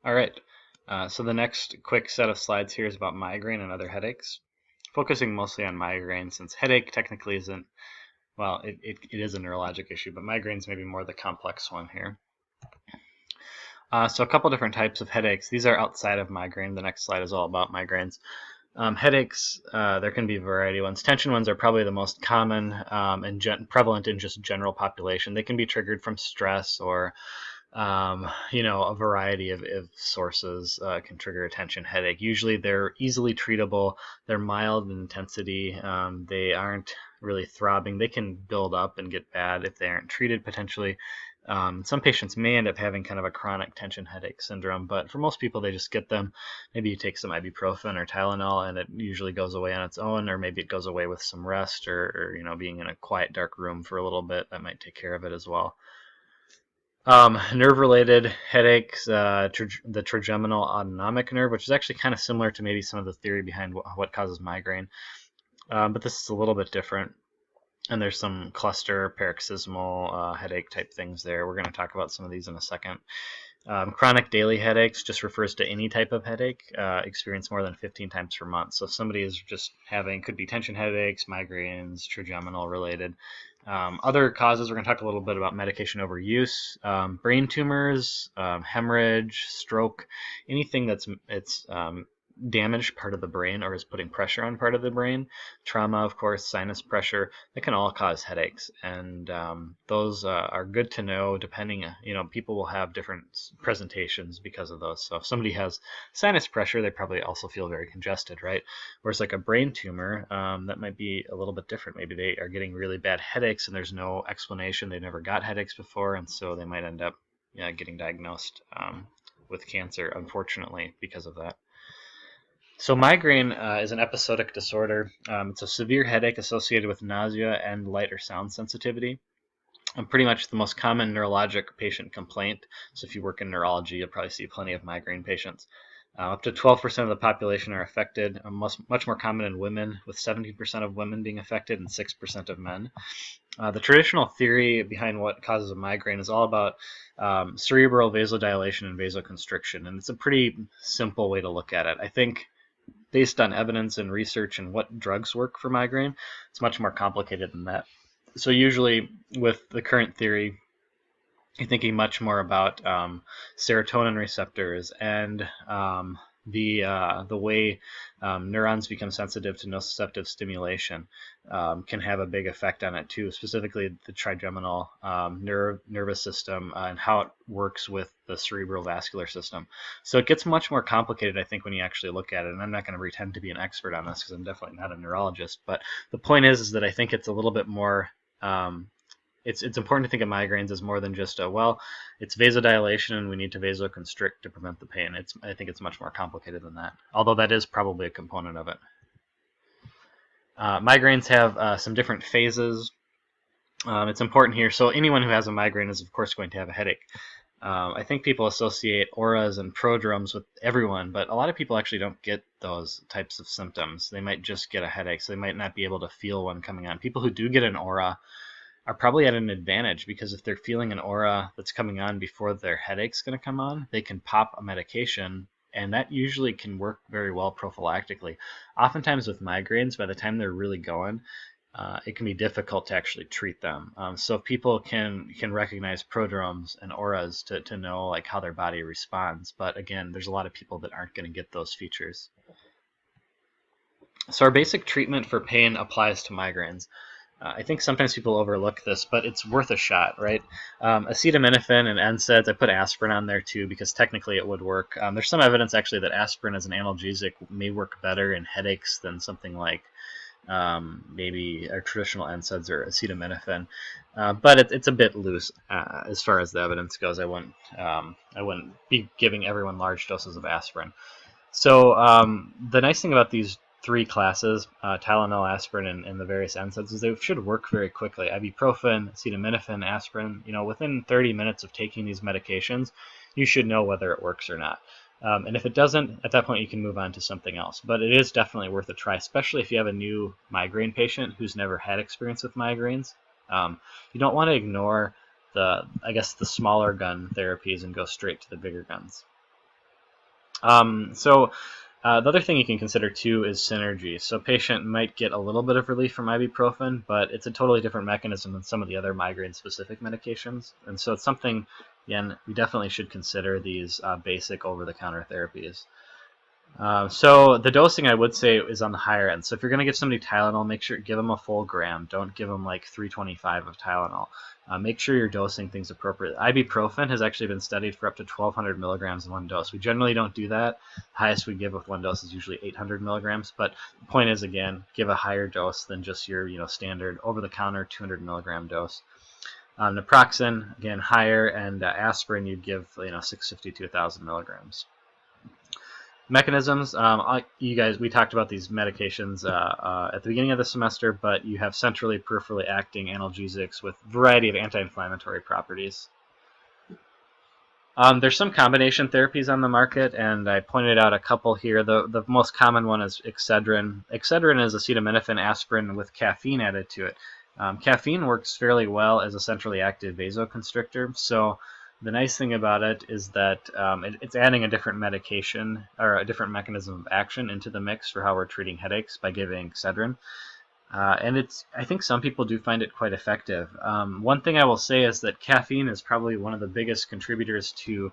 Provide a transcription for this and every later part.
All right, so the next quick set of slides here is about migraine and other headaches, focusing mostly on migraine since headache technically isn't, well, it is a neurologic issue, but migraines may be more the complex one here. So a couple different types of headaches. These are outside of migraine. The next slide is all about migraines. Headaches, there can be a variety of ones. Tension ones are probably the most common and prevalent in just general population. They can be triggered from stress or a variety of sources can trigger a tension headache. Usually they're easily treatable. They're mild in intensity. They aren't really throbbing. They can build up and get bad if they aren't treated potentially. Some patients may end up having kind of a chronic tension headache syndrome, but for most people, they just get them. Maybe you take some ibuprofen or Tylenol and it usually goes away on its own, or maybe it goes away with some rest or being in a quiet, dark room for a little bit. That might take care of it as well. Nerve-related headaches, the trigeminal autonomic nerve, which is actually kind of similar to maybe some of the theory behind what causes migraine, but this is a little bit different. And there's some cluster paroxysmal headache type things there. We're going to talk about some of these in a second. Chronic daily headaches just refers to any type of headache experienced more than 15 times per month. So if somebody is just could be tension headaches, migraines, trigeminal related. Other causes, we're going to talk a little bit about medication overuse, brain tumors, hemorrhage, stroke, anything that's damaged part of the brain or is putting pressure on part of the brain. Trauma, of course, sinus pressure, that can all cause headaches. And those are good to know depending, people will have different presentations because of those. So if somebody has sinus pressure, they probably also feel very congested, right? Whereas like a brain tumor, that might be a little bit different. Maybe they are getting really bad headaches and there's no explanation. They never got headaches before. And so they might end up getting diagnosed with cancer, unfortunately, because of that. So migraine is an episodic disorder. It's a severe headache associated with nausea and light or sound sensitivity. And pretty much the most common neurologic patient complaint. So if you work in neurology, you'll probably see plenty of migraine patients. Up to 12% of the population are affected, much more common in women, with 17% of women being affected and 6% of men. The traditional theory behind what causes a migraine is all about cerebral vasodilation and vasoconstriction, and it's a pretty simple way to look at it. I think based on evidence and research and what drugs work for migraine, it's much more complicated than that. So usually with the current theory, you're thinking much more about serotonin receptors and the way neurons become sensitive to nociceptive stimulation can have a big effect on it too, specifically the trigeminal nervous system and how it works with the cerebral vascular system. So it gets much more complicated, I think, when you actually look at it. And I'm not going to pretend to be an expert on this because I'm definitely not a neurologist. But the point is that I think it's a little bit more it's important to think of migraines as more than just it's vasodilation and we need to vasoconstrict to prevent the pain. I think it's much more complicated than that, although that is probably a component of it. Migraines have some different phases. It's important here. So anyone who has a migraine is, of course, going to have a headache. I think people associate auras and prodromes with everyone, but a lot of people actually don't get those types of symptoms. They might just get a headache, so they might not be able to feel one coming on. People who do get an aura are probably at an advantage because if they're feeling an aura that's coming on before their headache's going to come on, they can pop a medication, and that usually can work very well prophylactically. Oftentimes with migraines, by the time they're really going, it can be difficult to actually treat them. So if people can recognize prodromes and auras to know like how their body responds. But again, there's a lot of people that aren't going to get those features. So our basic treatment for pain applies to migraines. I think sometimes people overlook this, but it's worth a shot, right? Acetaminophen and NSAIDs, I put aspirin on there too because technically it would work. There's some evidence actually that aspirin as an analgesic may work better in headaches than something like maybe our traditional NSAIDs or acetaminophen, but it's a bit loose as far as the evidence goes. I wouldn't be giving everyone large doses of aspirin. So the nice thing about these three classes, Tylenol, aspirin, and the various NSAIDs, is they should work very quickly. Ibuprofen, acetaminophen, aspirin, within 30 minutes of taking these medications, you should know whether it works or not. And if it doesn't, at that point you can move on to something else. But it is definitely worth a try, especially if you have a new migraine patient who's never had experience with migraines. You don't want to ignore the smaller gun therapies and go straight to the bigger guns. So the other thing you can consider too is synergy. So patient might get a little bit of relief from ibuprofen, but it's a totally different mechanism than some of the other migraine-specific medications. And so it's something, again, we definitely should consider these basic over-the-counter therapies. So the dosing, I would say, is on the higher end. So if you're going to give somebody Tylenol, make sure give them a full gram. Don't give them like 325 of Tylenol. Make sure you're dosing things appropriately. Ibuprofen has actually been studied for up to 1,200 milligrams in one dose. We generally don't do that. The highest we give with one dose is usually 800 milligrams. But the point is, again, give a higher dose than just your standard over-the-counter 200 milligram dose. Naproxen, again, higher, and aspirin you'd give 650 to 1,000 milligrams. Mechanisms, we talked about these medications at the beginning of the semester, but you have centrally peripherally acting analgesics with a variety of anti-inflammatory properties. There's some combination therapies on the market, and I pointed out a couple here. The most common one is Excedrin. Excedrin is acetaminophen aspirin with caffeine added to it. Caffeine works fairly well as a centrally active vasoconstrictor, so the nice thing about it is that it's adding a different medication or a different mechanism of action into the mix for how we're treating headaches by giving Excedrin. And I think some people do find it quite effective. One thing I will say is that caffeine is probably one of the biggest contributors to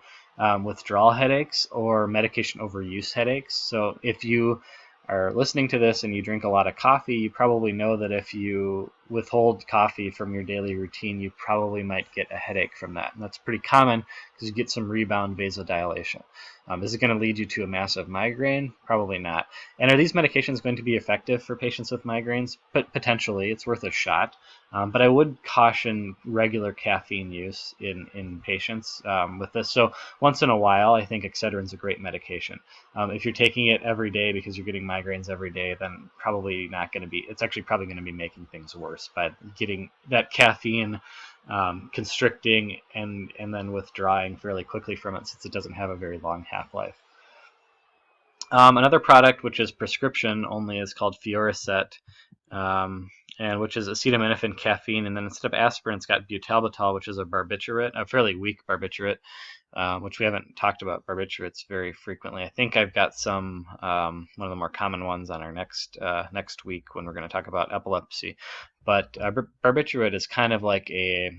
withdrawal headaches or medication overuse headaches. So if you are listening to this and you drink a lot of coffee, you probably know that if you withhold coffee from your daily routine, you probably might get a headache from that. And that's pretty common because you get some rebound vasodilation. Is it going to lead you to a massive migraine? Probably not. And are these medications going to be effective for patients with migraines? Potentially. It's worth a shot. But I would caution regular caffeine use in patients with this. So once in a while, I think Excedrin is a great medication. If you're taking it every day because you're getting migraines every day, then probably not going to be, it's actually probably going to be making things worse by getting that caffeine constricting and then withdrawing fairly quickly from it since it doesn't have a very long half-life. Another product which is prescription only is called Fioricet, and which is acetaminophen, caffeine, and then instead of aspirin, it's got butalbital, which is a barbiturate, a fairly weak barbiturate, which we haven't talked about barbiturates very frequently. I think I've got some one of the more common ones on our next week when we're going to talk about epilepsy. But barbiturate is kind of like a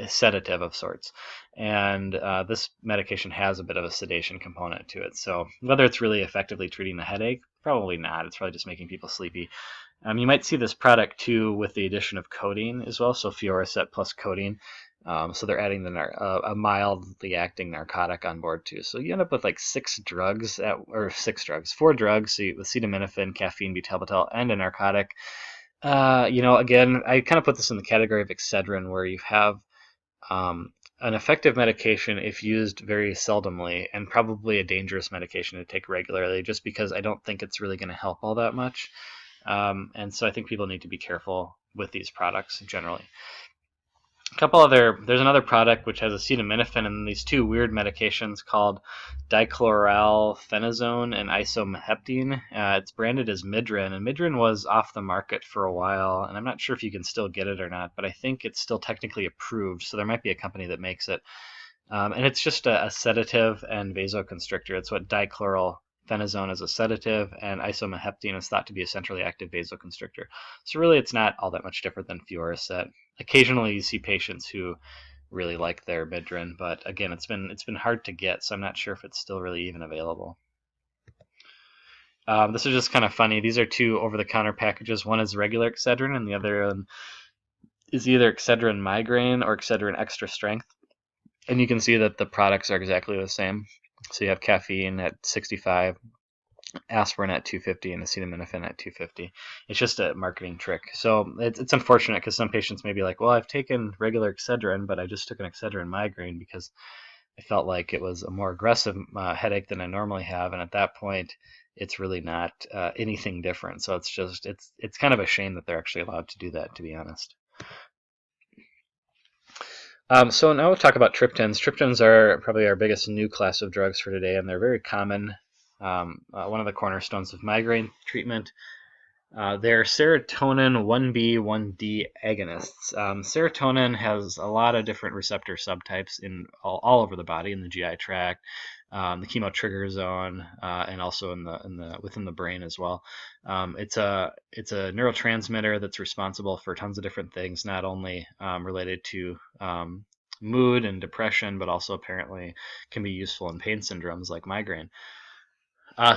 sedative of sorts, and this medication has a bit of a sedation component to it. So whether it's really effectively treating the headache, probably not. It's probably just making people sleepy. You might see this product too with the addition of codeine as well, so Fioricet plus codeine. So they're adding a mildly acting narcotic on board too. So you end up with like four drugs, so with acetaminophen, caffeine, butalbital, and a narcotic. Again, I kind of put this in the category of Excedrin, where you have an effective medication if used very seldomly, and probably a dangerous medication to take regularly, just because I don't think it's really going to help all that much. And so I think people need to be careful with these products generally. There's another product which has acetaminophen and these two weird medications called dichloralphenazone and isomaheptine. It's branded as Midrin, and Midrin was off the market for a while, and I'm not sure if you can still get it or not, but I think it's still technically approved, so there might be a company that makes it. And it's just a sedative and vasoconstrictor. It's what dichloralphenazone is a sedative, and isomaheptine is thought to be a centrally active vasoconstrictor. So really, it's not all that much different than Fioricet. Occasionally, you see patients who really like their Midrin, but again, it's been hard to get, so I'm not sure if it's still really even available. This is just kind of funny. These are two over-the-counter packages. One is regular Excedrin, and the other is either Excedrin Migraine or Excedrin Extra Strength. And you can see that the products are exactly the same. So you have caffeine at 65, aspirin at 250, and acetaminophen at 250. It's just a marketing trick. So it's unfortunate because some patients may be like, well, I've taken regular Excedrin, but I just took an Excedrin Migraine because I felt like it was a more aggressive headache than I normally have. And at that point, it's really not anything different. So it's kind of a shame that they're actually allowed to do that, to be honest. So now we'll talk about triptans. Triptans are probably our biggest new class of drugs for today, and they're very common. One of the cornerstones of migraine treatment. They're serotonin 1B, 1D agonists. Serotonin has a lot of different receptor subtypes in all over the body, in the GI tract, the chemotrigger zone, and also in the within the brain as well. It's a neurotransmitter that's responsible for tons of different things, not only related to mood and depression, but also apparently can be useful in pain syndromes like migraine.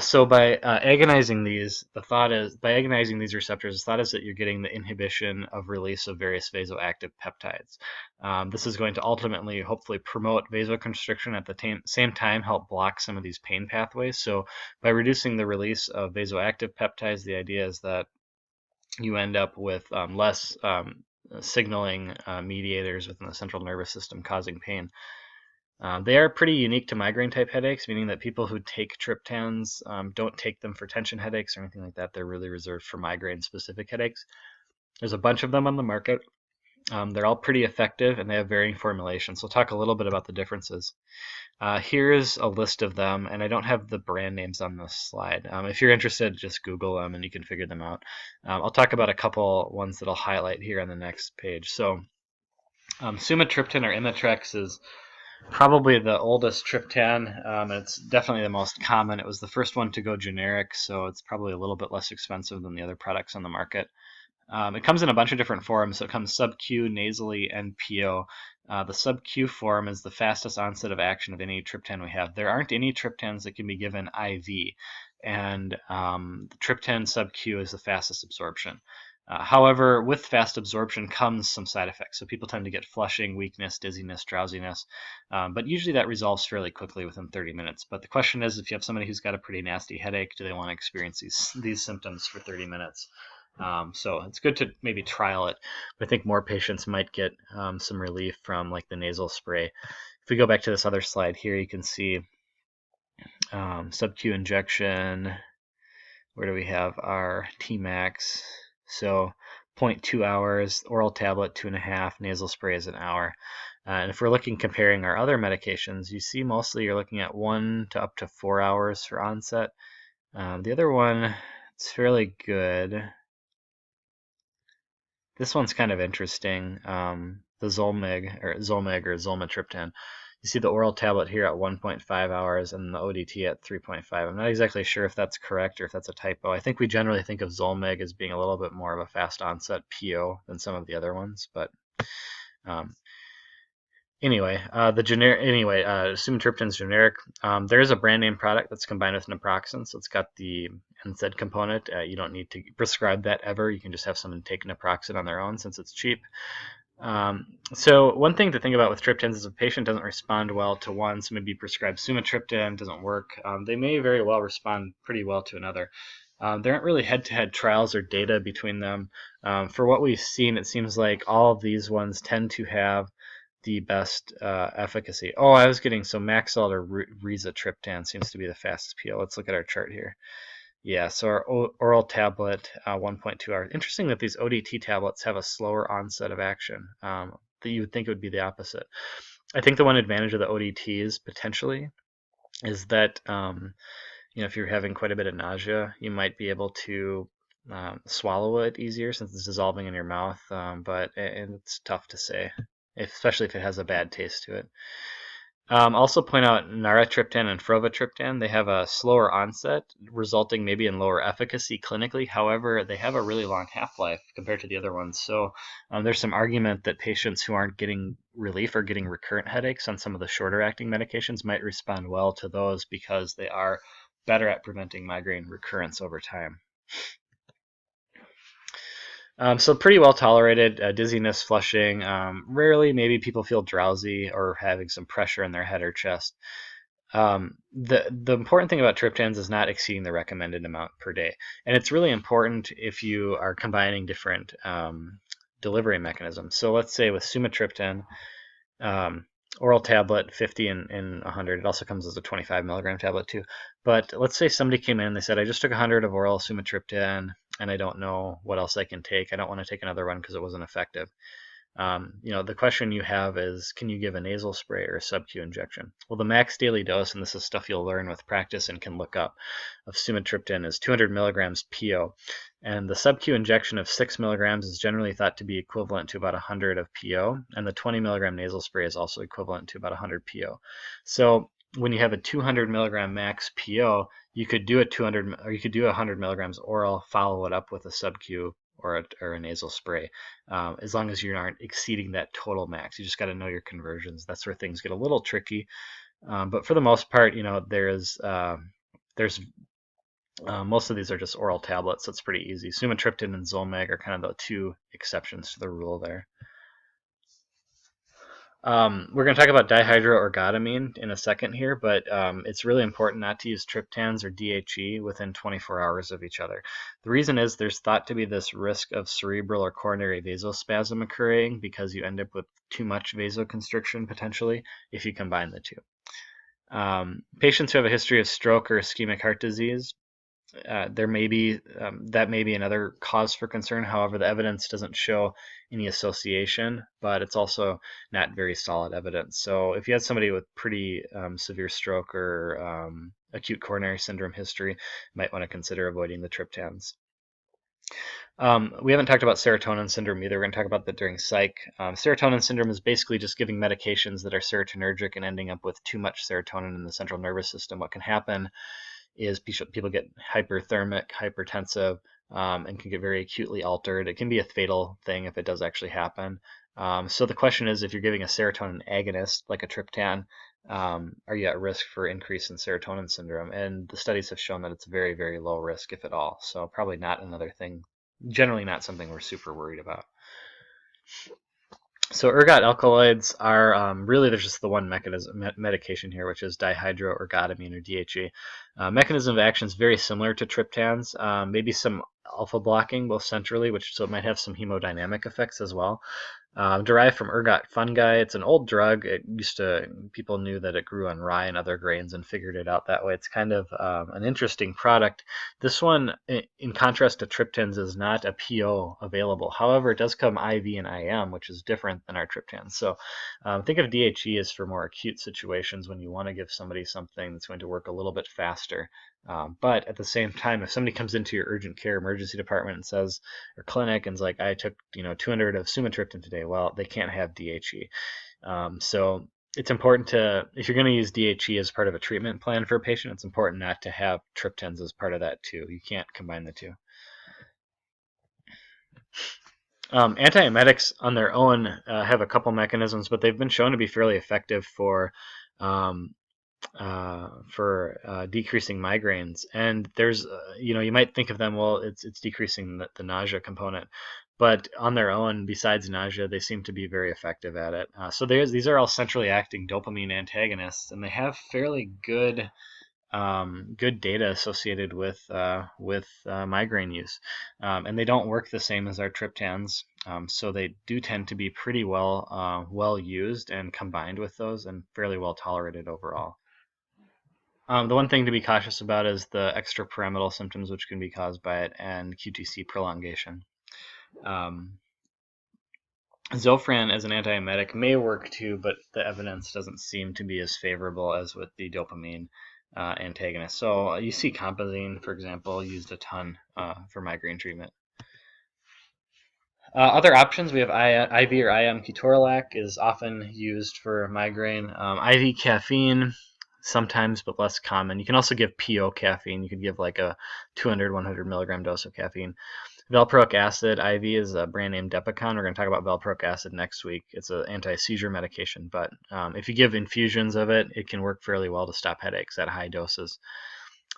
So by agonizing these, by agonizing these receptors, the thought is that you're getting the inhibition of release of various vasoactive peptides. This is going to ultimately, hopefully, promote vasoconstriction at the same time, help block some of these pain pathways. So by reducing the release of vasoactive peptides, the idea is that you end up with less signaling mediators within the central nervous system causing pain. They are pretty unique to migraine type headaches, meaning that people who take triptans don't take them for tension headaches or anything like that. They're really reserved for migraine specific headaches. There's a bunch of them on the market. They're all pretty effective and they have varying formulations. So we'll talk a little bit about the differences. Here's a list of them, and I don't have the brand names on this slide. If you're interested, just Google them and you can figure them out. I'll talk about a couple ones that I'll highlight here on the next page. So sumatriptan or Imitrex is probably the oldest triptan. It's definitely the most common. It was the first one to go generic, so it's probably a little bit less expensive than the other products on the market. It comes in a bunch of different forms. So it comes sub-Q, nasally, and PO. The sub-Q form is the fastest onset of action of any triptan we have. There aren't any triptans that can be given IV, and the triptan sub-Q is the fastest absorption. However, with fast absorption comes some side effects. So people tend to get flushing, weakness, dizziness, drowsiness, but usually that resolves fairly quickly within 30 minutes. But the question is, if you have somebody who's got a pretty nasty headache, do they want to experience these symptoms for 30 minutes? So it's good to maybe trial it. But I think more patients might get some relief from like the nasal spray. If we go back to this other slide here, you can see sub-Q injection. Where do we have our Tmax? So 0.2 hours, oral tablet 2.5, nasal spray is an hour. And if we're comparing our other medications, you see mostly you're looking at 1 to up to 4 hours for onset. The other one, it's fairly good. This one's kind of interesting. The Zolmig or Zolmitriptan. You see the oral tablet here at 1.5 hours and the ODT at 3.5. I'm not exactly sure if that's correct or if that's a typo. I think we generally think of Zolmig as being a little bit more of a fast onset PO than some of the other ones, but anyway, sumatriptan's generic. There is a brand name product that's combined with naproxen, so it's got the NSAID component. You don't need to prescribe that ever. You can just have someone take naproxen on their own since it's cheap. So one thing to think about with triptans is if a patient doesn't respond well to one, so maybe prescribed sumatriptan doesn't work, they may very well respond pretty well to another. There aren't really head-to-head trials or data between them. For what we've seen, it seems like all of these ones tend to have the best efficacy. Oh, I was getting so Maxalt or rizatriptan seems to be the fastest PO. Let's look at our chart here. Yeah, so our oral tablet, 1.2 hours. Interesting that these ODT tablets have a slower onset of action. That you would think it would be the opposite. I think the one advantage of the ODTs potentially is that if you're having quite a bit of nausea, you might be able to swallow it easier since it's dissolving in your mouth. But it's tough to say, especially if it has a bad taste to it. Also point out naratriptan and frovatriptan. They have a slower onset, resulting maybe in lower efficacy clinically. However, they have a really long half-life compared to the other ones. So there's some argument that patients who aren't getting relief or getting recurrent headaches on some of the shorter acting medications might respond well to those because they are better at preventing migraine recurrence over time. So pretty well tolerated, dizziness, flushing. Rarely, maybe people feel drowsy or having some pressure in their head or chest. The important thing about triptans is not exceeding the recommended amount per day. And it's really important if you are combining different delivery mechanisms. So let's say with sumatriptan, oral tablet 50 and 100. It also comes as a 25 milligram tablet too. But let's say somebody came in and they said, I just took 100 of oral sumatriptan and I don't know what else I can take. I don't want to take another one because it wasn't effective. The question you have is, can you give a nasal spray or a sub-Q injection? Well, the max daily dose, and this is stuff you'll learn with practice and can look up, of sumatriptan is 200 milligrams PO. And the sub-Q injection of 6 milligrams is generally thought to be equivalent to about 100 of PO, and the 20 milligram nasal spray is also equivalent to about 100 PO. So when you have a 200 milligram max PO, you could do a 200 or you could do 100 milligrams oral, follow it up with a sub-Q or a nasal spray, as long as you aren't exceeding that total max. You just got to know your conversions. That's where things get a little tricky. But for the most part, there's most of these are just oral tablets, so it's pretty easy. Sumatriptan and Zolmag are kind of the two exceptions to the rule there. We're going to talk about dihydroergotamine in a second here, but it's really important not to use triptans or DHE within 24 hours of each other. The reason is there's thought to be this risk of cerebral or coronary vasospasm occurring because you end up with too much vasoconstriction potentially if you combine the two. Patients who have a history of stroke or ischemic heart disease, that may be another cause for concern. However, the evidence doesn't show any association, but it's also not very solid evidence. So if you had somebody with pretty severe stroke or acute coronary syndrome history, you might want to consider avoiding the triptans. We haven't talked about serotonin syndrome either. We're going to talk about that during psych. Serotonin syndrome is basically just giving medications that are serotonergic and ending up with too much serotonin in the central nervous system. What can happen is people get hyperthermic, hypertensive, and can get very acutely altered. It can be a fatal thing if it does actually happen. So the question is, if you're giving a serotonin agonist like a triptan, are you at risk for increase in serotonin syndrome? And the studies have shown that it's very, very low risk, if at all. So probably not another thing, generally not something we're super worried about. So ergot alkaloids are really, there's just the one medication here, which is dihydroergotamine or DHE. Mechanism of action is very similar to triptans, maybe some alpha blocking both centrally, so it might have some hemodynamic effects as well. Derived from ergot fungi. It's an old drug. People knew that it grew on rye and other grains and figured it out that way. It's kind of an interesting product. This one, in contrast to triptans, is not a PO available. However, it does come IV and IM, which is different than our triptans. So think of DHE as for more acute situations when you want to give somebody something that's going to work a little bit faster. But at the same time, if somebody comes into your urgent care emergency department and says, or clinic, and is like, I took 200 of sumatriptan today, well, they can't have DHE. So it's important if you're going to use DHE as part of a treatment plan for a patient, it's important not to have triptans as part of that too. You can't combine the two. Antiemetics on their own have a couple mechanisms, but they've been shown to be fairly effective for decreasing migraines. And there's, you might think of them, well, it's decreasing the nausea component, but on their own, besides nausea, they seem to be very effective at it. So these are all centrally acting dopamine antagonists, and they have fairly good data associated with migraine use, and they don't work the same as our triptans. So they do tend to be pretty well used and combined with those, and fairly well tolerated overall. The one thing to be cautious about is the extrapyramidal symptoms, which can be caused by it, and QTC prolongation. Zofran as an antiemetic may work too, but the evidence doesn't seem to be as favorable as with the dopamine antagonist. So you see Compazine, for example, used a ton for migraine treatment. Other options, we have IV or IM ketorolac is often used for migraine. IV caffeine, sometimes, but less common. You can also give PO caffeine. You could give like a 200, 100 milligram dose of caffeine. Valproic acid IV is a brand name Depicon. We're going to talk about valproic acid next week. It's an anti-seizure medication, but if you give infusions of it, it can work fairly well to stop headaches at high doses.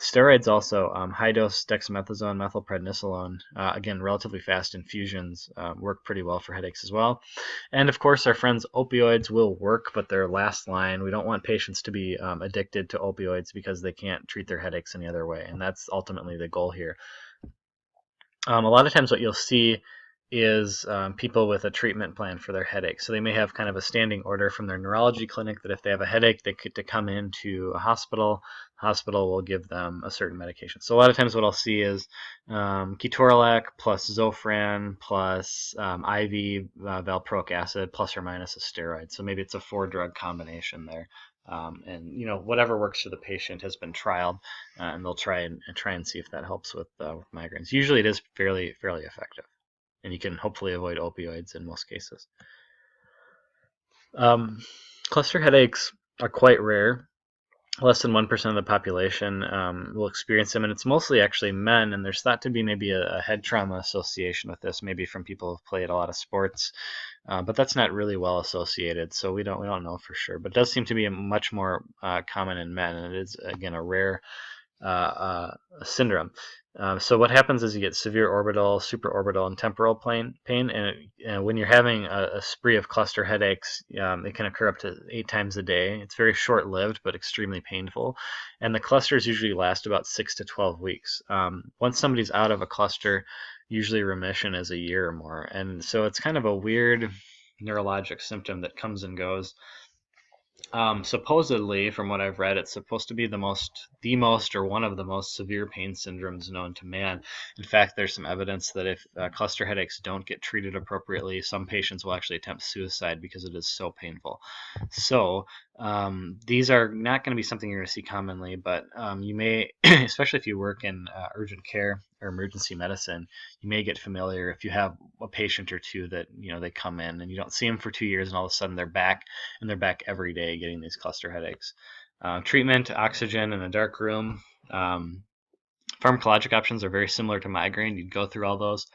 Steroids also, high-dose dexamethasone, methylprednisolone, again, relatively fast infusions work pretty well for headaches as well. And of course, our friends opioids will work, but they're last line. We don't want patients to be addicted to opioids because they can't treat their headaches any other way, and that's ultimately the goal here. A lot of times what you'll see is people with a treatment plan for their headache. So they may have kind of a standing order from their neurology clinic that if they have a headache, they get to come into a hospital. Hospital will give them a certain medication. So a lot of times what I'll see is ketorolac plus Zofran plus IV valproic acid plus or minus a steroid. So maybe it's a 4-drug combination there. And whatever works for the patient has been trialed, and they'll try and see if that helps with migraines. Usually, it is fairly effective, and you can hopefully avoid opioids in most cases. Cluster headaches are quite rare. Less than 1% of the population will experience them, and it's mostly actually men, and there's thought to be maybe a head trauma association with this, maybe from people who've played a lot of sports, but that's not really well associated, so we don't know for sure. But it does seem to be much more common in men, and it is, again, a rare syndrome. So what happens is you get severe orbital, supraorbital, and temporal pain, and when you're having a spree of cluster headaches, it can occur up to 8 times a day. It's very short-lived, but extremely painful, and the clusters usually last about 6 to 12 weeks. Once somebody's out of a cluster, usually remission is a year or more, and so it's kind of a weird neurologic symptom that comes and goes. Supposedly, from what I've read, it's supposed to be the most or one of the most severe pain syndromes known to man. In fact, there's some evidence that if cluster headaches don't get treated appropriately, some patients will actually attempt suicide because it is so painful. So these are not going to be something you're going to see commonly, but you may, especially if you work in urgent care or emergency medicine, you may get familiar if you have a patient or two that they come in and you don't see them for 2 years, and all of a sudden they're back, and they're back every day getting these cluster headaches. Treatment: oxygen in a dark room. Pharmacologic options are very similar to migraine. You'd go through all those.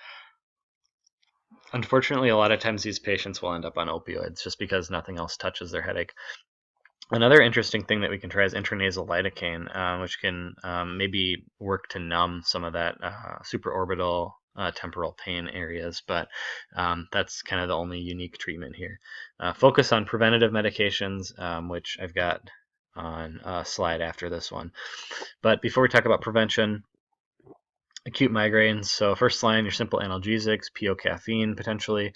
Unfortunately, a lot of times these patients will end up on opioids just because nothing else touches their headache. Another interesting thing that we can try is intranasal lidocaine, which can maybe work to numb some of that supraorbital temporal pain areas, but that's kind of the only unique treatment here. Focus on preventative medications, which I've got on a slide after this one. But before we talk about prevention, acute migraines. So first line, your simple analgesics, PO caffeine potentially.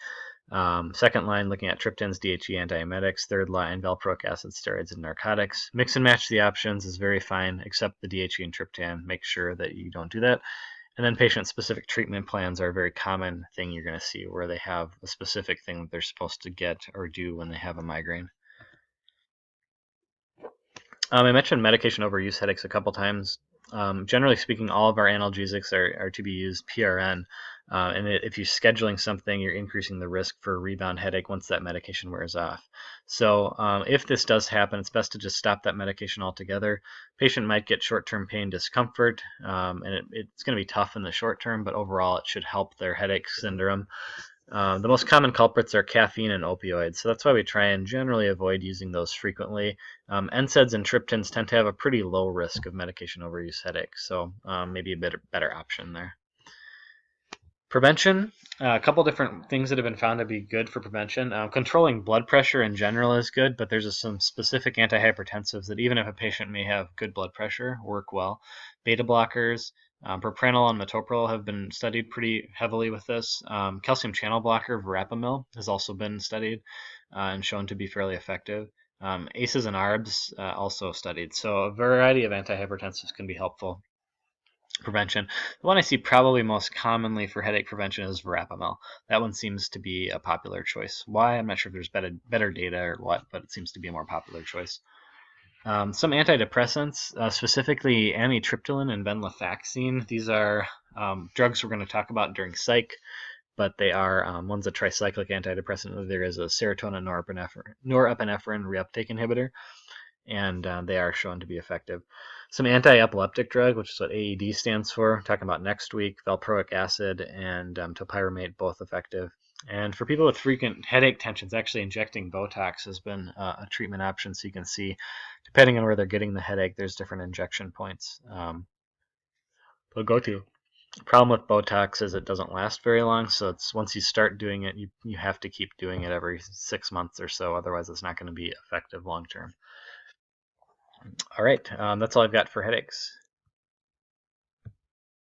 Second line, looking at triptans, DHEA antiemetics. Third line, valproic acid, steroids, and narcotics. Mix and match the options is very fine, except the DHEA and triptan. Make sure that you don't do that. And then patient-specific treatment plans are a very common thing you're going to see, where they have a specific thing that they're supposed to get or do when they have a migraine. I mentioned medication overuse headaches a couple times. Generally speaking, all of our analgesics are to be used PRN. And if you're scheduling something, you're increasing the risk for a rebound headache once that medication wears off. So if this does happen, it's best to just stop that medication altogether. Patient might get short-term pain discomfort, and it's going to be tough in the short term, but overall it should help their headache syndrome. The most common culprits are caffeine and opioids, so that's why we try and generally avoid using those frequently. NSAIDs and triptans tend to have a pretty low risk of medication overuse headache, so maybe a better option there. Prevention, a couple different things that have been found to be good for prevention. Controlling blood pressure in general is good, but there's some specific antihypertensives that even if a patient may have good blood pressure, work well. Beta blockers, propranolol and metoprolol have been studied pretty heavily with this. Calcium channel blocker, verapamil, has also been studied and shown to be fairly effective. ACEs and ARBs also studied. So a variety of antihypertensives can be helpful. Prevention. The one I see probably most commonly for headache prevention is verapamil. That one seems to be a popular choice. Why? I'm not sure if there's better data or what, but it seems to be a more popular choice. Some antidepressants, specifically amitriptyline and venlafaxine. These are drugs we're going to talk about during psych, but they are one's a tricyclic antidepressant. There is a serotonin norepinephrine reuptake inhibitor, and they are shown to be effective. Some anti-epileptic drug, which is what AED stands for, talking about next week, valproic acid and topiramate, both effective. And for people with frequent headache tensions, actually injecting Botox has been a treatment option. So you can see, depending on where they're getting the headache, there's different injection points they'll go to. The problem with Botox is it doesn't last very long, so it's once you start doing it, you have to keep doing it every 6 months or so. Otherwise, it's not going to be effective long term. All right, that's all I've got for headaches.